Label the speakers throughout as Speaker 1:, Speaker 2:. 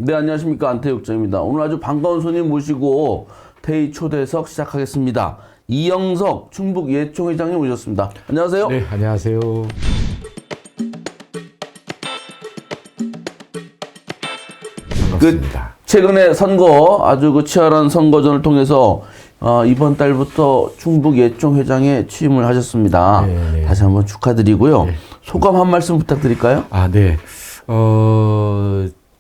Speaker 1: 네, 안녕하십니까. 안태욱장입니다. 오늘 아주 반가운 손님 모시고 태희 초대석 시작하겠습니다. 이영석 충북 예총회장님 오셨습니다. 안녕하세요.
Speaker 2: 네, 안녕하세요. 반갑습니다.
Speaker 1: 최근에 선거 아주 치열한 선거전을 통해서 이번 달부터 충북 예총회장에 취임을 하셨습니다.
Speaker 2: 네.
Speaker 1: 다시 한번 축하드리고요.
Speaker 2: 네.
Speaker 1: 소감 한 말씀 부탁드릴까요?
Speaker 2: 네.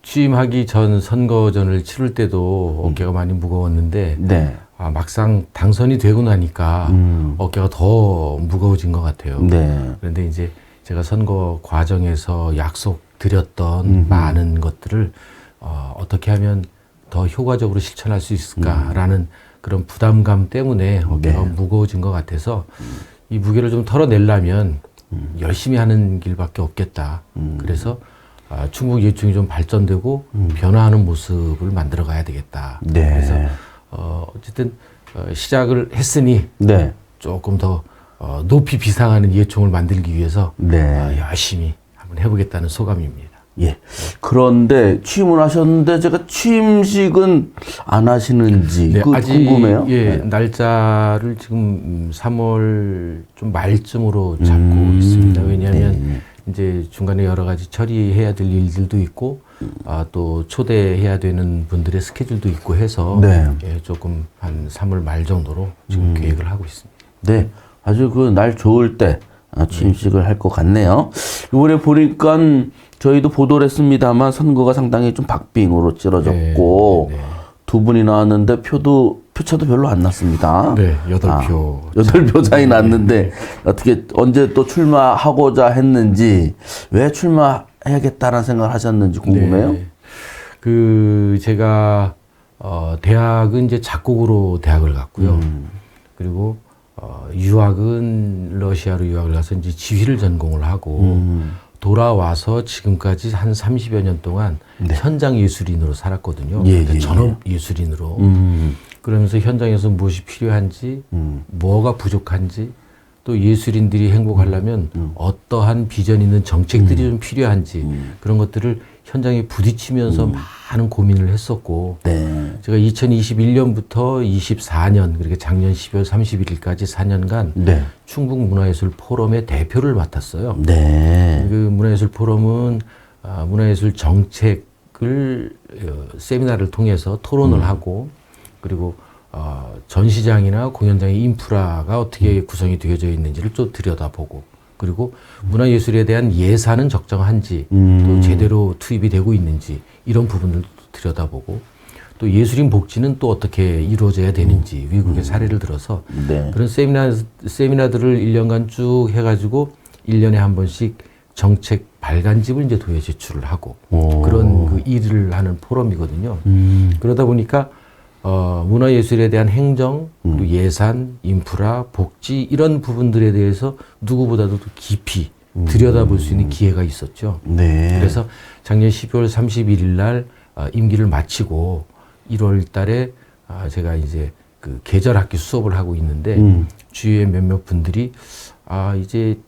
Speaker 2: 취임하기 전 선거전을 치를 때도 어깨가 많이 무거웠는데,
Speaker 1: 네.
Speaker 2: 막상 당선이 되고 나니까 어깨가 더 무거워진 것 같아요.
Speaker 1: 네.
Speaker 2: 그런데 이제 제가 선거 과정에서 약속드렸던 많은 것들을 어떻게 하면 더 효과적으로 실천할 수 있을까라는 그런 부담감 때문에 어깨가 무거워진 것 같아서 이 무게를 좀 털어내려면 열심히 하는 길밖에 없겠다. 그래서 충북 예총이 좀 발전되고 변화하는 모습을 만들어 가야 되겠다.
Speaker 1: 네.
Speaker 2: 그래서 어쨌든 시작을 했으니
Speaker 1: 네.
Speaker 2: 조금 더 높이 비상하는 예총을 만들기 위해서
Speaker 1: 네.
Speaker 2: 열심히 한번 해보겠다는 소감입니다.
Speaker 1: 예. 그런데 취임을 하셨는데 제가 취임식은 안 하시는지
Speaker 2: 네,
Speaker 1: 그
Speaker 2: 아직
Speaker 1: 궁금해요.
Speaker 2: 예,
Speaker 1: 네.
Speaker 2: 날짜를 지금 3월 좀 말쯤으로 잡고 있습니다. 왜냐하면
Speaker 1: 네.
Speaker 2: 이제 중간에 여러 가지 처리해야 될 일들도 있고 또 초대해야 되는 분들의 스케줄도 있고 해서
Speaker 1: 네.
Speaker 2: 예, 조금 한 3월 말 정도로 지금 계획을 하고 있습니다.
Speaker 1: 네. 아주 그 날 좋을 때 취임식을 할 것 같네요. 이번에 보니까 저희도 보도를 했습니다만 선거가 상당히 좀 박빙으로 치러졌고
Speaker 2: 네.
Speaker 1: 두 분이 나왔는데 표차도 별로 안 났습니다.
Speaker 2: 네, 8표.
Speaker 1: 8표 차이 났는데 어떻게 언제 또 출마하고자 했는지 왜 출마해야겠다라는 생각을 하셨는지 궁금해요.
Speaker 2: 네. 제가 대학은 이제 작곡으로 대학을 갔고요. 그리고 유학은 러시아로 유학을 가서 이제 지휘를 전공을 하고 돌아와서 지금까지 한 30여 년 동안 현장 예술인으로 살았거든요. 그러니까 전업 예술인으로. 그러면서 현장에서 무엇이 필요한지, 뭐가 부족한지, 또 예술인들이 행복하려면 어떠한 비전 있는 정책들이 좀 필요한지 그런 것들을 현장에 부딪히면서 많은 고민을 했었고
Speaker 1: 네.
Speaker 2: 제가 2021년부터 24년 그렇게 작년 12월 31일까지 4년간
Speaker 1: 네.
Speaker 2: 충북 문화예술 포럼의 대표를 맡았어요.
Speaker 1: 네.
Speaker 2: 그 문화예술 포럼은 문화예술 정책을 세미나를 통해서 토론을 하고 그리고 전시장이나 공연장의 인프라가 어떻게 구성이 되어져 있는지를 좀 들여다보고 그리고 문화예술에 대한 예산은 적정한지 또 제대로 투입이 되고 있는지 이런 부분들도 들여다보고 또 예술인 복지는 또 어떻게 이루어져야 되는지 미국의 사례를 들어서
Speaker 1: 네.
Speaker 2: 그런 세미나들을 1년간 쭉 해가지고 1년에 한 번씩 정책 발간집을 이제 도에 제출을 하고 그런 그 일을 하는 포럼이거든요. 그러다 보니까 문화예술에 대한 행정, 그리고 예산, 인프라, 복지 이런 부분들에 대해서 누구보다도 더 깊이 들여다볼 수 있는 기회가 있었죠.
Speaker 1: 네.
Speaker 2: 그래서 작년 12월 31일 날 임기를 마치고 1월 달에 제가 이제 그 계절학기 수업을 하고 있는데 주위에 몇몇 분들이 이제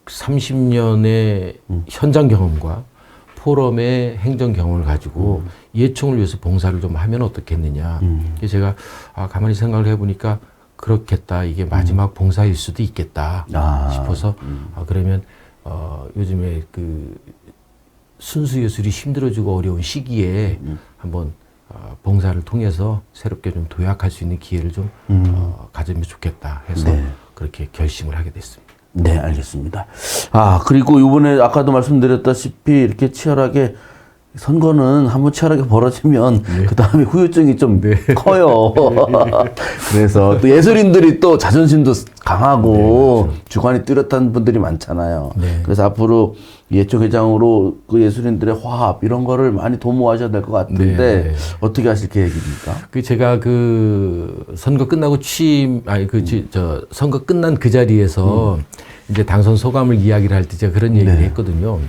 Speaker 2: 30년의 현장 경험과 포럼의 행정 경험을 가지고 예총을 위해서 봉사를 좀 하면 어떻겠느냐. 그래서 제가 가만히 생각을 해보니까 그렇겠다. 이게 마지막 봉사일 수도 있겠다 싶어서 그러면 요즘에 그 순수 예술이 힘들어지고 어려운 시기에 한번 봉사를 통해서 새롭게 좀 도약할 수 있는 기회를 좀 가지면 좋겠다 해서 그렇게 결심을 하게 됐습니다.
Speaker 1: 네, 알겠습니다. 그리고 이번에 아까도 말씀드렸다시피 이렇게 치열하게 선거는 한번 치열하게 벌어지면 그 다음에 후유증이 좀 커요. 그래서 또 예술인들이 또 자존심도 강하고
Speaker 2: 그렇죠.
Speaker 1: 주관이 뚜렷한 분들이 많잖아요.
Speaker 2: 네.
Speaker 1: 그래서 앞으로 예총회장으로 그 예술인들의 화합 이런 거를 많이 도모하셔야 될 것 같은데 어떻게 하실 계획입니까?
Speaker 2: 제가 그 선거 끝나고 선거 끝난 그 자리에서 이제 당선 소감을 이야기를 할 때 제가 그런 얘기를 했거든요.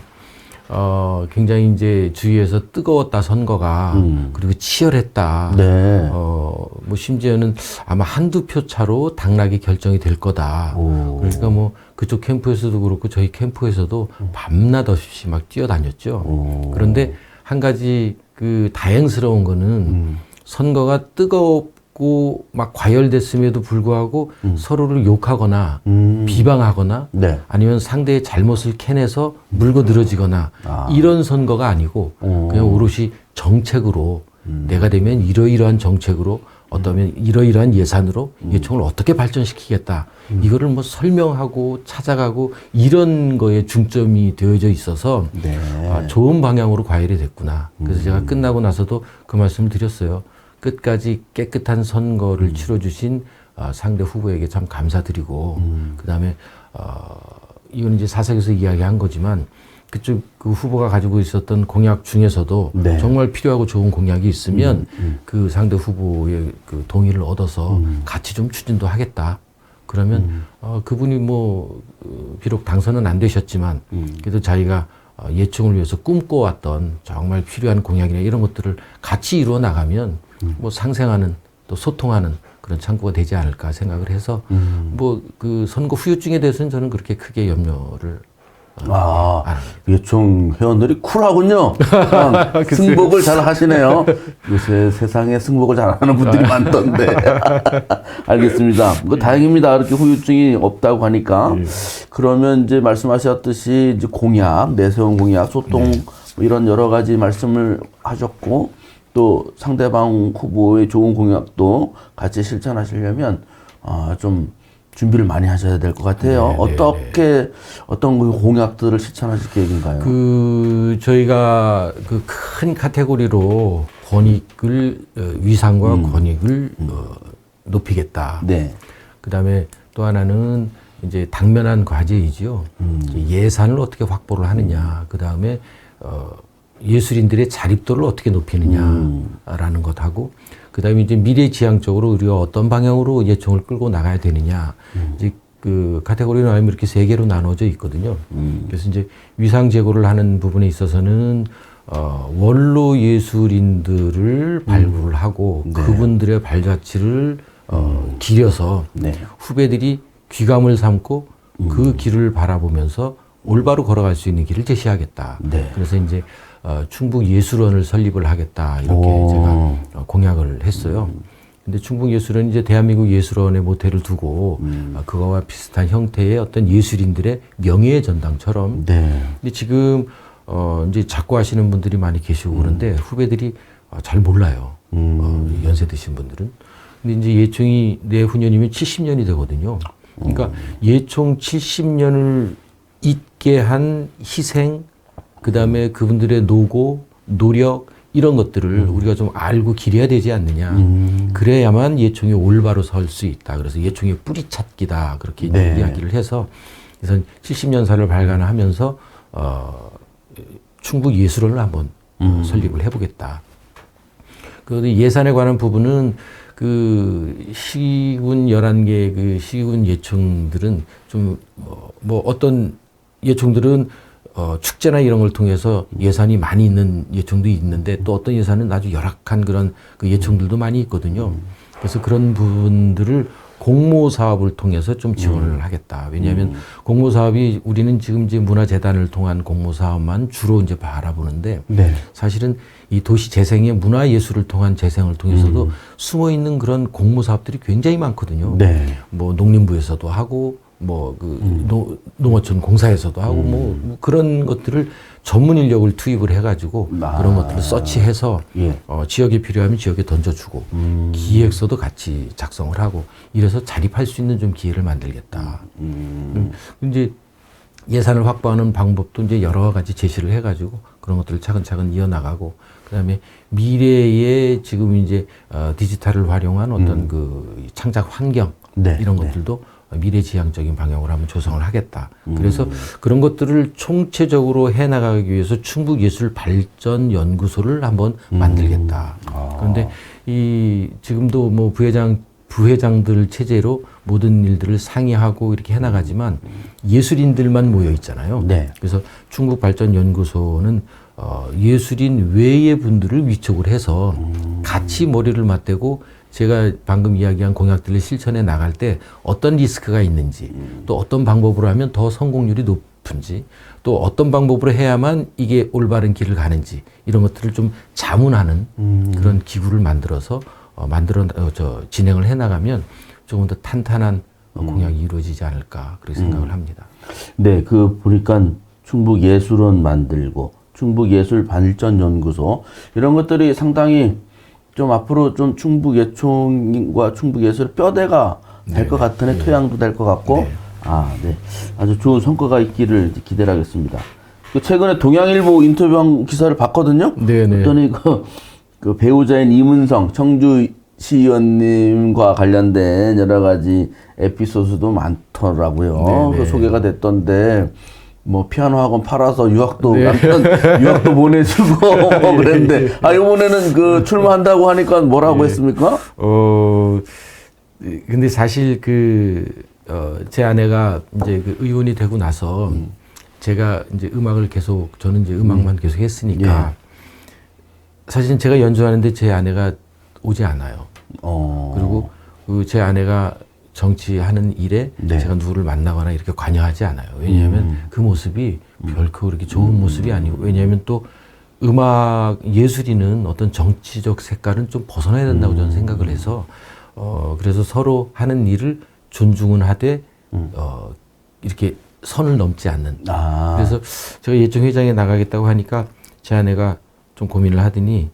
Speaker 2: 굉장히 이제 주위에서 뜨거웠다 선거가 그리고 치열했다.
Speaker 1: 네.
Speaker 2: 뭐 심지어는 아마 한두 표 차로 당락이 결정이 될 거다. 그러니까 뭐 그쪽 캠프에서도 그렇고 저희 캠프에서도 밤낮 없이 막 뛰어다녔죠. 그런데 한 가지 그 다행스러운 거는 선거가 뜨겁고 막 과열됐음에도 불구하고 서로를 욕하거나 비방하거나
Speaker 1: 네.
Speaker 2: 아니면 상대의 잘못을 캐내서 물고 늘어지거나 이런 선거가 아니고 그냥 오롯이 정책으로 내가 되면 이러이러한 정책으로 어떠면 이러이러한 예산으로 예총을 어떻게 발전시키겠다. 이거를 뭐 설명하고 찾아가고 이런 거에 중점이 되어져 있어서
Speaker 1: 네.
Speaker 2: 좋은 방향으로 과열이 됐구나. 그래서 제가 끝나고 나서도 그 말씀을 드렸어요. 끝까지 깨끗한 선거를 치러주신 상대 후보에게 참 감사드리고 그다음에 이건 이제 사석에서 이야기한 거지만 그쪽 그 후보가 가지고 있었던 공약 중에서도
Speaker 1: 네.
Speaker 2: 정말 필요하고 좋은 공약이 있으면 그 상대 후보의 그 동의를 얻어서 같이 좀 추진도 하겠다. 그러면 그분이 뭐 비록 당선은 안 되셨지만 그래도 자기가 예총을 위해서 꿈꿔왔던 정말 필요한 공약이나 이런 것들을 같이 이루어 나가면 뭐 상생하는 또 소통하는 그런 창구가 되지 않을까 생각을 해서 뭐 그 선거 후유증에 대해서는 저는 그렇게 크게 염려를
Speaker 1: 예총 회원들이 쿨하군요. 승복을 잘 하시네요. 요새 세상에 승복을 잘 하는 분들이 많던데. 알겠습니다. 뭐 다행입니다. 이렇게 후유증이 없다고 하니까. 그러면 이제 말씀하셨듯이 이제 공약, 내세운 공약, 소통 뭐 이런 여러 가지 말씀을 하셨고 또 상대방 후보의 좋은 공약도 같이 실천하시려면 좀 준비를 많이 하셔야 될 것 같아요. 어떤 공약들을 실천하실 계획인가요?
Speaker 2: 저희가 그 큰 카테고리로 권익을, 위상과 권익을 높이겠다.
Speaker 1: 네.
Speaker 2: 그 다음에 또 하나는 이제 당면한 과제이지요. 예산을 어떻게 확보를 하느냐. 그 다음에, 예술인들의 자립도를 어떻게 높이느냐라는 것하고, 그 다음에 이제 미래지향적으로 우리가 어떤 방향으로 예총을 끌고 나가야 되느냐. 이제 그 카테고리는 아니면 이렇게 세 개로 나눠져 있거든요. 그래서 이제 위상 제고를 하는 부분에 있어서는 원로 예술인들을 발굴을 하고 그분들의 발자취를 기려서 후배들이 귀감을 삼고 그 길을 바라보면서 올바로 걸어갈 수 있는 길을 제시하겠다. 그래서 이제 충북예술원을 설립을 하겠다 이렇게 제가 공약을 했어요. 근데 충북예술원은 이제 대한민국 예술원의 모태를 두고 그거와 비슷한 형태의 어떤 예술인들의 명예의 전당처럼. 근데 지금 이제 작고 하시는 분들이 많이 계시고 그런데 후배들이 잘 몰라요. 연세 드신 분들은. 근데 이제 예총이 내후년이면 70년이 되거든요. 그러니까 예총 70년을 잊게 한 희생, 그 다음에 그분들의 노고, 노력, 이런 것들을 우리가 좀 알고 기려야 되지 않느냐. 그래야만 예총이 올바로 설 수 있다. 그래서 예총의 뿌리 찾기다. 그렇게 이야기를 해서, 그래서 70년사를 발간하면서, 충북 예술원을 한번 설립을 해보겠다. 그 예산에 관한 부분은 그 시군 11개 그 시군 예총들은 좀 뭐 어떤 예총들은 축제나 이런 걸 통해서 예산이 많이 있는 예총도 있는데 또 어떤 예산은 아주 열악한 그런 그 예총들도 많이 있거든요. 그래서 그런 부분들을 공모 사업을 통해서 좀 지원을 하겠다. 왜냐하면 공모 사업이 우리는 지금 이제 문화재단을 통한 공모 사업만 주로 이제 바라보는데 사실은 이 도시 재생의 문화예술을 통한 재생을 통해서도 숨어 있는 그런 공모 사업들이 굉장히 많거든요. 뭐 농림부에서도 하고 뭐 그 농어촌 공사에서도 하고 뭐 그런 것들을 전문 인력을 투입을 해가지고 그런 것들을 서치해서 지역에 필요하면 지역에 던져주고 기획서도 같이 작성을 하고 이래서 자립할 수 있는 좀 기회를 만들겠다. 이제 예산을 확보하는 방법도 이제 여러 가지 제시를 해가지고 그런 것들을 차근차근 이어나가고 그다음에 미래에 지금 이제 디지털을 활용한 어떤 그 창작 환경 이런 것들도 미래지향적인 방향으로 한번 조성을 하겠다. 그래서 그런 것들을 총체적으로 해나가기 위해서 충북예술발전연구소를 한번 만들겠다. 그런데 이 지금도 뭐 부회장들 체제로 모든 일들을 상의하고 이렇게 해나가지만 예술인들만 모여 있잖아요. 그래서 충북발전연구소는 예술인 외의 분들을 위촉을 해서 같이 머리를 맞대고 제가 방금 이야기한 공약들을 실천해 나갈 때 어떤 리스크가 있는지 또 어떤 방법으로 하면 더 성공률이 싶은지 또 어떤 방법으로 해야만 이게 올바른 길을 가는지 이런 것들을 좀 자문하는 그런 기구를 만들어서 진행을 해나가면 조금 더 탄탄한 공약이 이루어지지 않을까 그렇게 생각을 합니다.
Speaker 1: 네, 보니까 충북예술원 만들고 충북예술발전연구소 이런 것들이 상당히 좀 앞으로 좀 충북예총과 충북예술 뼈대가 될 것 같으네. 토양도 될 것 같고.
Speaker 2: 네.
Speaker 1: 네. 아주 좋은 성과가 있기를 기대를 하겠습니다. 최근에 동양일보 인터뷰 기사를 봤거든요.
Speaker 2: 네네.
Speaker 1: 그랬더니 그 배우자인 이문성 청주시의원님과 관련된 여러 가지 에피소드도 많더라고요. 그 소개가 됐던데 뭐 피아노 학원 팔아서 유학도 남편 유학도 보내주고 뭐 그랬는데 이번에는 출마한다고 하니까 뭐라고 했습니까?
Speaker 2: 근데 사실 제 아내가 이제 의원이 되고 나서 제가 이제 저는 이제 음악만 계속 했으니까 사실은 제가 연주하는데 제 아내가 오지 않아요. 그리고 제 아내가 정치하는 일에 제가 누구를 만나거나 이렇게 관여하지 않아요. 왜냐하면 그 모습이 별코 그렇게 좋은 모습이 아니고, 왜냐하면 또 음악 예술인은 어떤 정치적 색깔은 좀 벗어나야 된다고 저는 생각을 해서 그래서 서로 하는 일을 존중은 하되 이렇게 선을 넘지 않는. 그래서 제가 예총회장에 나가겠다고 하니까 제 아내가 좀 고민을 하더니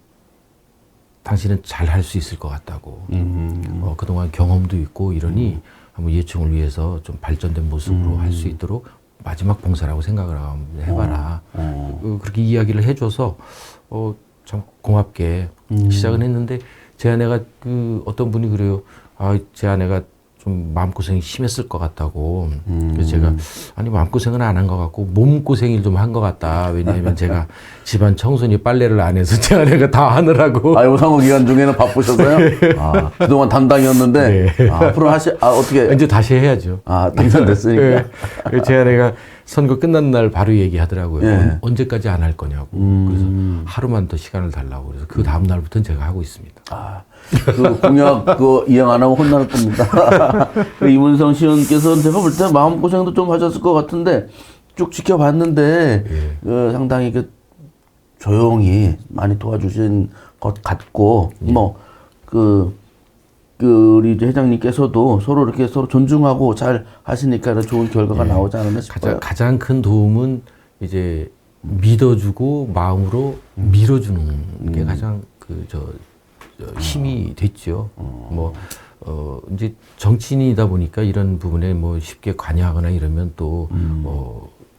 Speaker 2: 당신은 잘 할 수 있을 것 같다고. 그동안 경험도 있고 이러니 한번 예총을 위해서 좀 발전된 모습으로 할 수 있도록 마지막 봉사라고 생각을 해봐라. 그렇게 이야기를 해줘서 참 고맙게 시작은 했는데 제 아내가 어떤 분이 그래요. 제 아내가 좀 마음고생이 심했을 것 같다고. 그래서 제가 마음고생은 안 한 것 같고 몸고생을 좀 한 것 같다. 왜냐하면 제가 집안 청소니 빨래를 안 해서 제 아내가 다 하느라고.
Speaker 1: 상호 기간 중에는 바쁘셔서요? 그동안 담당이었는데 앞으로 어떻게
Speaker 2: 이제 다시 해야죠.
Speaker 1: 당선됐으니까.
Speaker 2: 제 아내가 선거 끝난 날 바로 얘기하더라고요. 언제까지 안 할 거냐고. 그래서 하루만 더 시간을 달라고. 그래서 그 다음 날부터는 제가 하고 있습니다.
Speaker 1: 공약 이행 안 하고 혼날 겁니다. 이문성 시의원께서는 제가 볼 때 마음고생도 좀 하셨을 것 같은데 쭉 지켜봤는데 상당히 조용히 많이 도와주신 것 같고 우리 이제 회장님께서도 서로 존중하고 잘 하시니까 좋은 결과가 나오지 않았나 싶어요.
Speaker 2: 가장 큰 도움은 이제 믿어주고 마음으로 밀어주는 게 가장 힘이 됐죠. 이제 정치인이다 보니까 이런 부분에 쉽게 관여하거나 이러면 또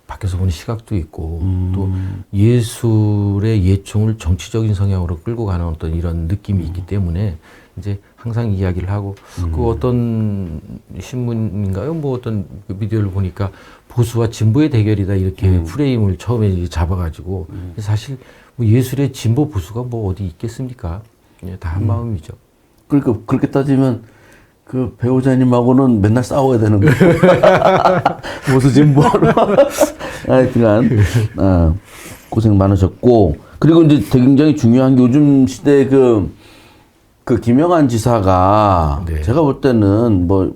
Speaker 2: 밖에서 보는 시각도 있고 또 예술의 예총을 정치적인 성향으로 끌고 가는 어떤 이런 느낌이 있기 때문에 이제 항상 이야기를 하고 어떤 신문인가요? 어떤 비디오를 보니까 보수와 진보의 대결이다 이렇게 프레임을 처음에 잡아가지고 사실 예술의 진보 보수가 어디 있겠습니까? 다 한 마음이죠.
Speaker 1: 그러니까 그렇게 따지면 배우자님하고는 맨날 싸워야 되는 거예요. 보수 진보로. 하여튼간 고생 많으셨고, 그리고 이제 굉장히 중요한 게 요즘 시대 김영한 지사가 제가 볼 때는 또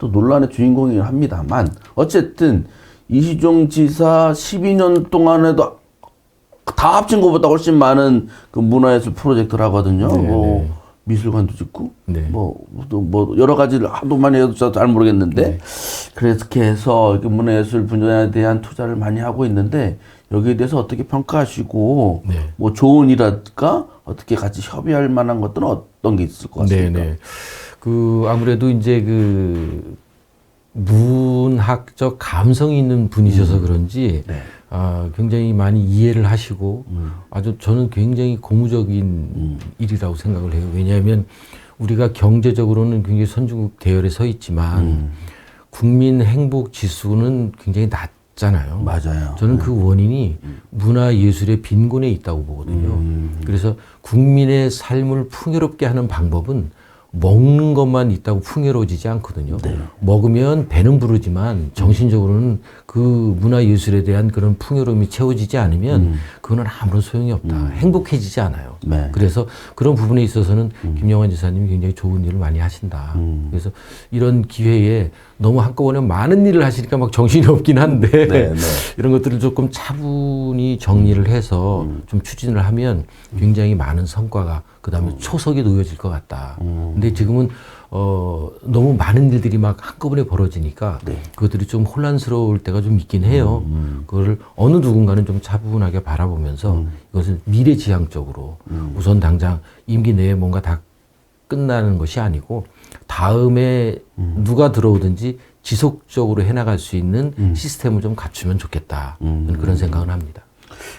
Speaker 1: 논란의 주인공이긴 합니다만 어쨌든 이시종 지사 12년 동안에도 다 합친 것보다 훨씬 많은 문화예술 프로젝트를 하거든요. 미술관도 짓고, 여러 가지를 하도 많이 해도 저도 잘 모르겠는데, 그렇게 해서 문화예술 분야에 대한 투자를 많이 하고 있는데, 여기에 대해서 어떻게 평가하시고, 좋은 일할까? 어떻게 같이 협의할 만한 것들은 어떤 게 있을 것 같습니까?
Speaker 2: 아무래도 이제 문학적 감성이 있는 분이셔서 그런지, 굉장히 많이 이해를 하시고 저는 굉장히 고무적인 일이라고 생각을 해요. 왜냐하면 우리가 경제적으로는 굉장히 선진국 대열에 서 있지만 국민 행복 지수는 굉장히 낮잖아요.
Speaker 1: 맞아요.
Speaker 2: 저는 그 원인이 문화 예술의 빈곤에 있다고 보거든요. 그래서 국민의 삶을 풍요롭게 하는 방법은 먹는 것만 있다고 풍요로워지지 않거든요.
Speaker 1: 네.
Speaker 2: 먹으면 배는 부르지만 정신적으로는 그 문화예술에 대한 그런 풍요로움이 채워지지 않으면 그거는 아무런 소용이 없다. 행복해지지 않아요.
Speaker 1: 네.
Speaker 2: 그래서 그런 부분에 있어서는 김영환 지사님이 굉장히 좋은 일을 많이 하신다. 그래서 이런 기회에 너무 한꺼번에 많은 일을 하시니까 막 정신이 없긴 한데
Speaker 1: 네, 네.
Speaker 2: 이런 것들을 조금 차분히 정리를 해서 좀 추진을 하면 굉장히 많은 성과가 그다음에 초석이 놓여질 것 같다. 근데 지금은 너무 많은 일들이 막 한꺼번에 벌어지니까
Speaker 1: 네.
Speaker 2: 그것들이 좀 혼란스러울 때가 좀 있긴 해요. 그거를 어느 누군가는 좀 차분하게 바라보면서 이것은 미래지향적으로 우선 당장 임기 내에 뭔가 다 끝나는 것이 아니고 다음에 누가 들어오든지 지속적으로 해나갈 수 있는 시스템을 좀 갖추면 좋겠다. 그런 생각은 합니다.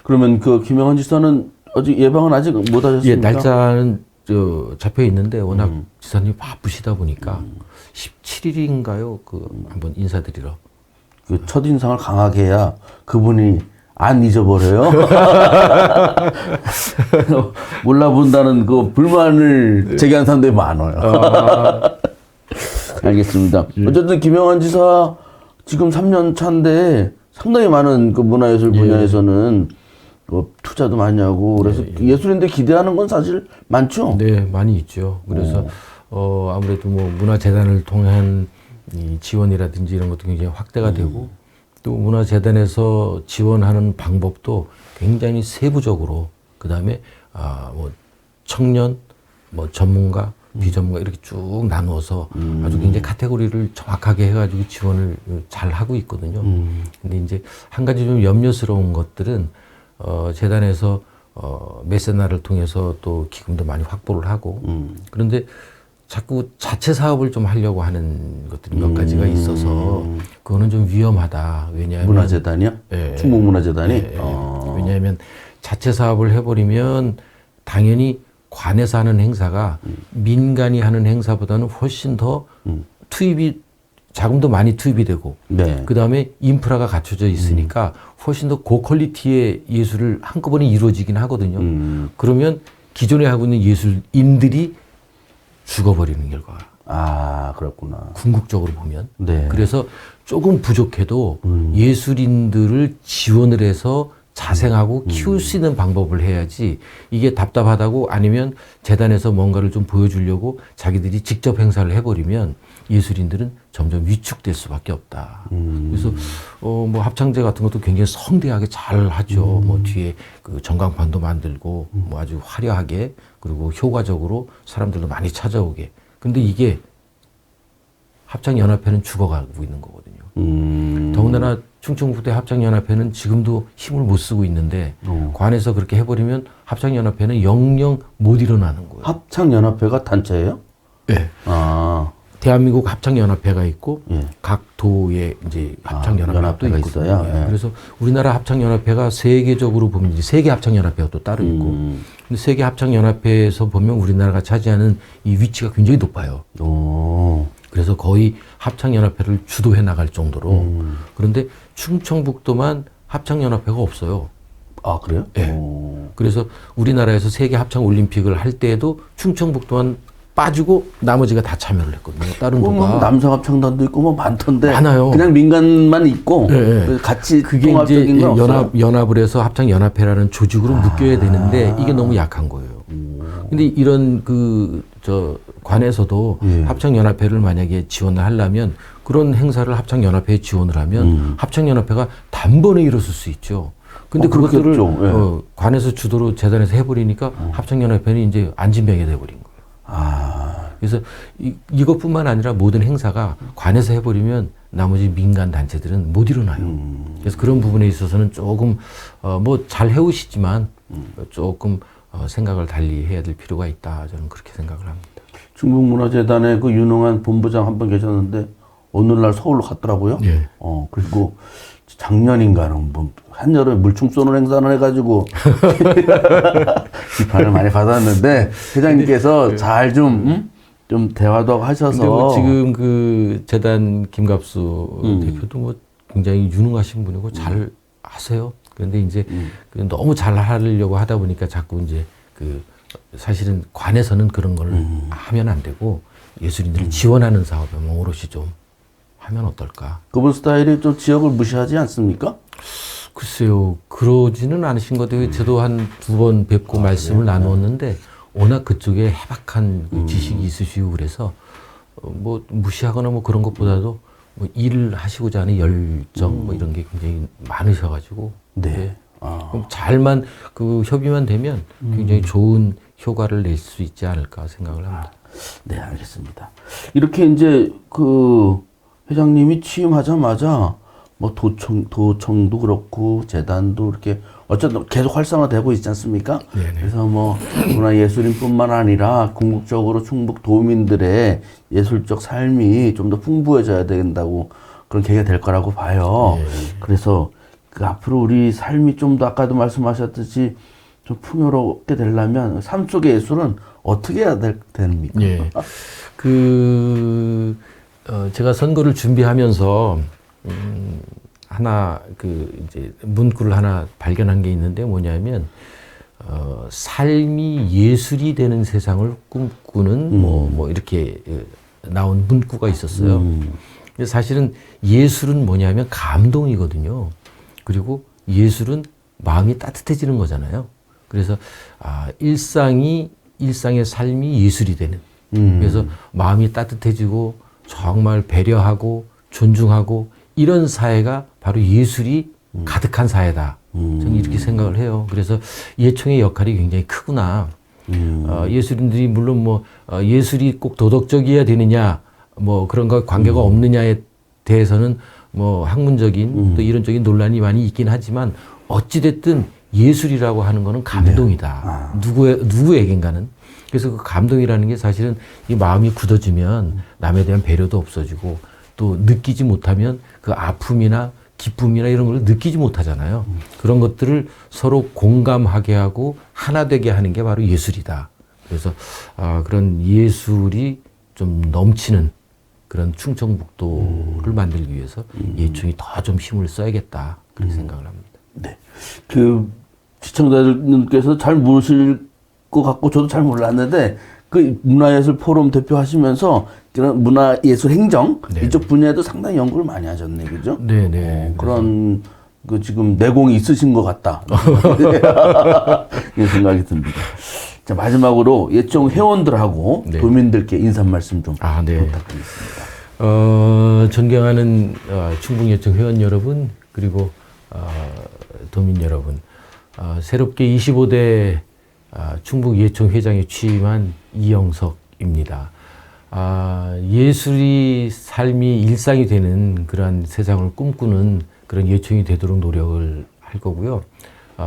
Speaker 1: 그러면 그 김영환 지사는 아직 예방은 아직 못 하셨습니까?
Speaker 2: 예, 날짜는 잡혀 있는데 워낙 지사님이 바쁘시다 보니까 17일인가요? 그 한번 인사드리러.
Speaker 1: 그 첫인상을 강하게 해야 그분이 안 잊어버려요. 몰라본다는 그 불만을 제기한 사람들이 많아요. 알겠습니다. 어쨌든 김영환 지사 지금 3년 차인데 상당히 많은 그 문화예술 분야에서는 투자도 많이 하고 그래서 예술인들 기대하는 건 사실 많죠.
Speaker 2: 네, 많이 있죠. 그래서 아무래도 뭐 문화재단을 통한 이 지원이라든지 이런 것도 굉장히 확대가 되고 또 문화재단에서 지원하는 방법도 굉장히 세부적으로 그다음에 뭐 청년, 뭐 전문가, 비전문가 이렇게 쭉 나누어서 아주 굉장히 카테고리를 정확하게 해가지고 지원을 잘 하고 있거든요. 근데 이제 한 가지 좀 염려스러운 것들은 재단에서 메세나를 통해서 또 기금도 많이 확보를 하고 그런데 자꾸 자체 사업을 좀 하려고 하는 것들이 몇 가지가 있어서 그거는 좀 위험하다. 왜냐하면
Speaker 1: 문화재단이요?
Speaker 2: 예,
Speaker 1: 충북문화재단이?
Speaker 2: 예, 왜냐하면 자체 사업을 해버리면 당연히 관에서 하는 행사가 민간이 하는 행사보다는 훨씬 더 투입이 자금도 많이 투입이 되고
Speaker 1: 네.
Speaker 2: 그 다음에 인프라가 갖춰져 있으니까 훨씬 더 고퀄리티의 예술을 한꺼번에 이루어지긴 하거든요. 그러면 기존에 하고 있는 예술인들이 죽어버리는 결과가.
Speaker 1: 아, 그렇구나.
Speaker 2: 궁극적으로 보면.
Speaker 1: 네.
Speaker 2: 그래서 조금 부족해도 예술인들을 지원을 해서 자생하고 키울 수 있는 방법을 해야지 이게 답답하다고 아니면 재단에서 뭔가를 좀 보여주려고 자기들이 직접 행사를 해버리면 예술인들은 점점 위축될 수밖에 없다. 그래서 뭐 합창제 같은 것도 굉장히 성대하게 잘 하죠. 뭐 뒤에 그 전광판도 만들고 뭐 아주 화려하게 그리고 효과적으로 사람들도 많이 찾아오게. 근데 이게 합창연합회는 죽어가고 있는 거거든요. 더군다나 충청북도 합창연합회는 지금도 힘을 못 쓰고 있는데 관에서 그렇게 해버리면 합창연합회는 영영 못 일어나는 거예요.
Speaker 1: 합창연합회가 단체예요?
Speaker 2: 네.
Speaker 1: 아,
Speaker 2: 대한민국 합창연합회가 있고
Speaker 1: 예.
Speaker 2: 각 도에 이제 합창연합회가 또
Speaker 1: 연합회가
Speaker 2: 있거든요.
Speaker 1: 있어요? 예.
Speaker 2: 그래서 우리나라 합창연합회가 세계적으로 보면 이제 세계 합창연합회가 또 따로 있고, 근데 세계 합창연합회에서 보면 우리나라가 차지하는 이 위치가 굉장히 높아요.
Speaker 1: 오.
Speaker 2: 그래서 거의 합창연합회를 주도해 나갈 정도로. 그런데 충청북도만 합창연합회가 없어요.
Speaker 1: 아, 그래요?
Speaker 2: 예.
Speaker 1: 오.
Speaker 2: 그래서 우리나라에서 세계 합창 올림픽을 할 때에도 충청북도만 빠지고 나머지가 다 참여를 했거든요. 다른
Speaker 1: 뭐
Speaker 2: 도가.
Speaker 1: 남성합창단도 있고 뭐 많던데.
Speaker 2: 많아요.
Speaker 1: 그냥 민간만 있고.
Speaker 2: 네, 네.
Speaker 1: 같이
Speaker 2: 그게 이제
Speaker 1: 통합적인 건 없어요.
Speaker 2: 연합을 해서 합창연합회라는 조직으로 묶여야 되는데 이게 너무 약한 거예요. 근데 이런 관에서도 합창연합회를 만약에 지원을 하려면 그런 행사를 합창연합회에 지원을 하면 합창연합회가 단번에 일어설 수 있죠. 근데 그것들을
Speaker 1: 그렇겠죠. 예.
Speaker 2: 관에서 주도로 재단에서 해버리니까 합창연합회는 이제 안진병이 돼버린 거예요.
Speaker 1: 아,
Speaker 2: 그래서 이것뿐만 아니라 모든 행사가 관에서 해버리면 나머지 민간 단체들은 못 일어나요. 그래서 그런 부분에 있어서는 조금 뭐 잘 해오시지만 조금 생각을 달리 해야 될 필요가 있다. 저는 그렇게 생각을 합니다.
Speaker 1: 충북문화재단의 그 유능한 본부장 한 분 계셨는데 오늘날 서울로 갔더라고요.
Speaker 2: 예.
Speaker 1: 그리고 작년인가는 뭐 한여름에 물총 쏘는 행사를 해가지고 비판을 많이 받았는데 회장님께서 잘 좀 대화도 하고 하셔서.
Speaker 2: 근데 뭐 지금 그 재단 김갑수 대표도 뭐 굉장히 유능하신 분이고 잘 하세요. 그런데 이제 너무 잘 하려고 하다 보니까 자꾸 이제 그 사실은 관에서는 그런 걸 하면 안 되고 예술인들을 지원하는 사업에 뭐 오롯이 좀 하면 어떨까?
Speaker 1: 그분 스타일이 좀 지역을 무시하지 않습니까?
Speaker 2: 글쎄요, 그러지는 않으신 것 같아요. 저도 한 두 번 뵙고 말씀을 나누었는데 워낙 그쪽에 해박한 지식이 있으시고 그래서 뭐 무시하거나 뭐 그런 것보다도 뭐 일을 하시고자 하는 열정 뭐 이런 게 굉장히 많으셔가지고
Speaker 1: 네.
Speaker 2: 그럼 잘만 그 협의만 되면 굉장히 좋은 효과를 낼 수 있지 않을까 생각을 합니다.
Speaker 1: 네, 알겠습니다. 이렇게 이제 그 회장님이 취임하자마자 뭐 도청도 그렇고 재단도 이렇게 어쨌든 계속 활성화되고 있지 않습니까?
Speaker 2: 네네.
Speaker 1: 그래서 뭐 문화예술인뿐만 아니라 궁극적으로 충북 도민들의 예술적 삶이 좀 더 풍부해져야 된다고 그런 계기가 될 거라고 봐요.
Speaker 2: 네.
Speaker 1: 그래서 그 앞으로 우리 삶이 좀 더 아까도 말씀하셨듯이 좀 풍요롭게 되려면 삶 속의 예술은 어떻게 해야 됩니까?
Speaker 2: 예. 제가 선거를 준비하면서, 하나, 이제, 문구를 하나 발견한 게 있는데 뭐냐면, 삶이 예술이 되는 세상을 꿈꾸는, 뭐, 이렇게 나온 문구가 있었어요. 근데 사실은 예술은 뭐냐면 감동이거든요. 그리고 예술은 마음이 따뜻해지는 거잖아요. 그래서, 일상의 삶이 예술이 되는. 그래서 마음이 따뜻해지고 정말 배려하고 존중하고 이런 사회가 바로 예술이 가득한 사회다. 저는 이렇게 생각을 해요. 그래서 예총의 역할이 굉장히 크구나. 예술인들이 물론 뭐 예술이 꼭 도덕적이어야 되느냐 뭐 그런 거 관계가 없느냐에 대해서는 뭐 학문적인 또 이론적인 논란이 많이 있긴 하지만 어찌됐든 예술이라고 하는 거는 감동이다. 누구에겐가는. 그래서 그 감동이라는 게 사실은 이 마음이 굳어지면 남에 대한 배려도 없어지고 또 느끼지 못하면 그 아픔이나 기쁨이나 이런 걸 느끼지 못하잖아요. 그런 것들을 서로 공감하게 하고 하나 되게 하는 게 바로 예술이다. 그래서 그런 예술이 좀 넘치는 그런 충청북도를 만들기 위해서 예총이 더 좀 힘을 써야겠다. 그렇게 생각을 합니다.
Speaker 1: 네. 그 시청자들께서 잘 모르실 것 같고 저도 잘 몰랐는데 그 문화예술 포럼 대표하시면서 그런 문화예술 행정
Speaker 2: 네.
Speaker 1: 이쪽 분야에도 상당히 연구를 많이 하셨네, 그죠?
Speaker 2: 네네.
Speaker 1: 그런 그 지금 내공이 있으신 것 같다. 이런 생각이 듭니다. 자, 마지막으로 예총 회원들하고
Speaker 2: 네.
Speaker 1: 도민들께 인사 말씀 좀
Speaker 2: 네.
Speaker 1: 부탁드리겠습니다.
Speaker 2: 존경하는 충북예총 회원 여러분 그리고 도민 여러분, 새롭게 25대 충북예총 회장에 취임한 이영석입니다. 예술이 삶이 일상이 되는 그러한 세상을 꿈꾸는 그런 예총이 되도록 노력을 할 거고요.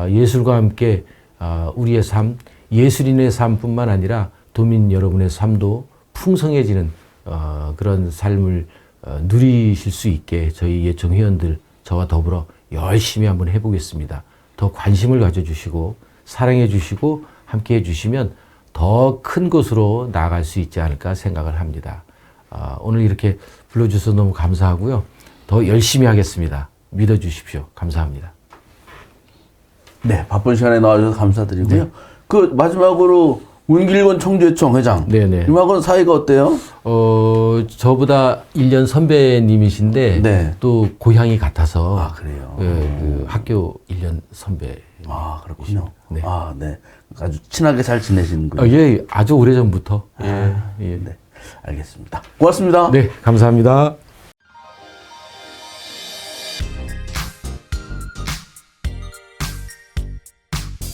Speaker 2: 예술과 함께 우리의 삶, 예술인의 삶뿐만 아니라 도민 여러분의 삶도 풍성해지는 그런 삶을 누리실 수 있게 저희 예총 회원들 저와 더불어 열심히 한번 해보겠습니다. 더 관심을 가져주시고 사랑해 주시고 함께 해주시면 더 큰 곳으로 나아갈 수 있지 않을까 생각을 합니다. 오늘 이렇게 불러주셔서 너무 감사하고요. 더 열심히 하겠습니다. 믿어주십시오. 감사합니다.
Speaker 1: 네, 바쁜 시간에 나와주셔서 감사드리고요. 그 마지막으로 운길권 청주예총 회장.
Speaker 2: 네네.
Speaker 1: 이하고는 사이가 어때요?
Speaker 2: 저보다 1년 선배님이신데
Speaker 1: 네.
Speaker 2: 또 고향이 같아서
Speaker 1: 그래요.
Speaker 2: 그 학교 1년 선배.
Speaker 1: 그렇군요.
Speaker 2: 네.
Speaker 1: 네. 아주 친하게 잘 지내시는군요.
Speaker 2: 예, 아주 오래전부터. 예.
Speaker 1: 네. 알겠습니다. 고맙습니다.
Speaker 2: 네, 감사합니다.